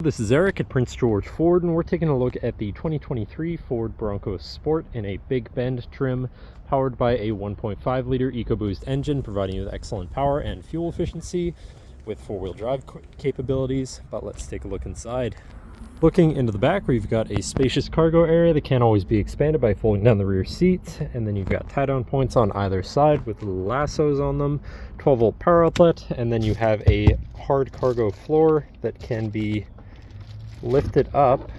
This is Eric at Prince George Ford, and we're taking a look at the 2023 Ford Bronco Sport in a Big Bend trim, powered by a 1.5-liter EcoBoost engine, providing you with excellent power and fuel efficiency with four-wheel drive capabilities. But let's take a look inside. Looking into the back, we've got a spacious cargo area that can always be expanded by folding down the rear seats, and then you've got tie-down points on either side with little lassos on them, 12-volt power outlet, and then you have a hard cargo floor that can be lifted up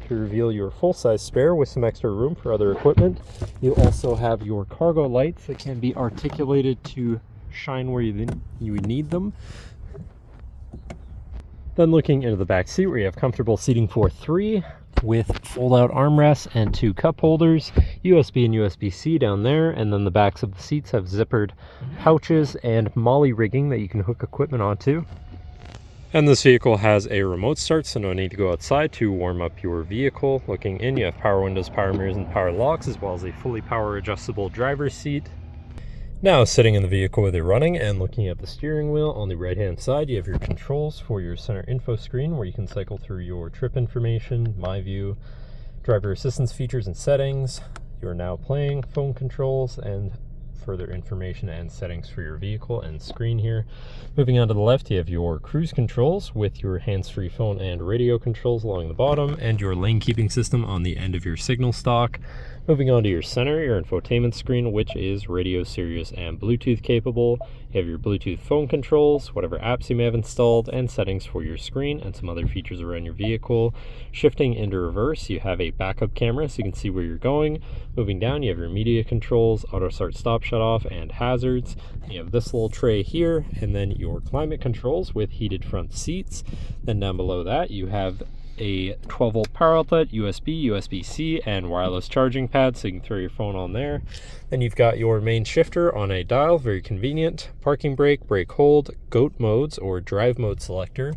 to reveal your full-size spare with some extra room for other equipment. You also have your cargo lights that can be articulated to shine where you need them. Then looking into the back seat, where you have comfortable seating for three with fold-out armrests and two cup holders, USB and USB-C down there, and then the backs of the seats have zippered pouches and MOLLE rigging that you can hook equipment onto. And this vehicle has a remote start, so no need to go outside to warm up your vehicle. Looking in, you have power windows, power mirrors, and power locks, as well as a fully power adjustable driver's seat. Now, sitting in the vehicle with it running and looking at the steering wheel, on the right hand side you have your controls for your center info screen, where you can cycle through your trip information, my view, driver assistance features and settings, your now playing phone controls, and further information and settings for your vehicle and screen here. Moving on to the left, you have your cruise controls with your hands-free phone and radio controls along the bottom, and your lane keeping system on the end of your signal stock. Moving on to your center, your infotainment screen, which is radio, Sirius, and Bluetooth capable. You have your Bluetooth phone controls, whatever apps you may have installed, and settings for your screen, and some other features around your vehicle. Shifting into reverse, you have a backup camera so you can see where you're going. Moving down, you have your media controls, auto start, stop, shut off, and hazards. You have this little tray here, and then your climate controls with heated front seats. Then down below that, you have a 12-volt power outlet, USB, USB-C, and wireless charging pad, so you can throw your phone on there. Then you've got your main shifter on a dial, very convenient. Parking brake, brake hold, GOAT modes or drive mode selector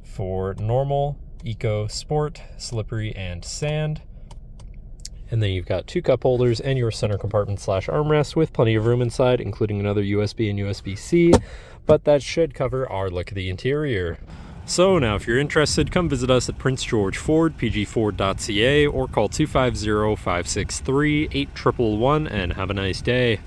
for normal, eco, sport, slippery, and sand. And then you've got two cup holders and your center compartment / armrest with plenty of room inside, including another USB and USB-C, but that should cover our look at the interior. So now, if you're interested, come visit us at Prince George Ford, pgford.ca, or call 250-563-8111 and have a nice day.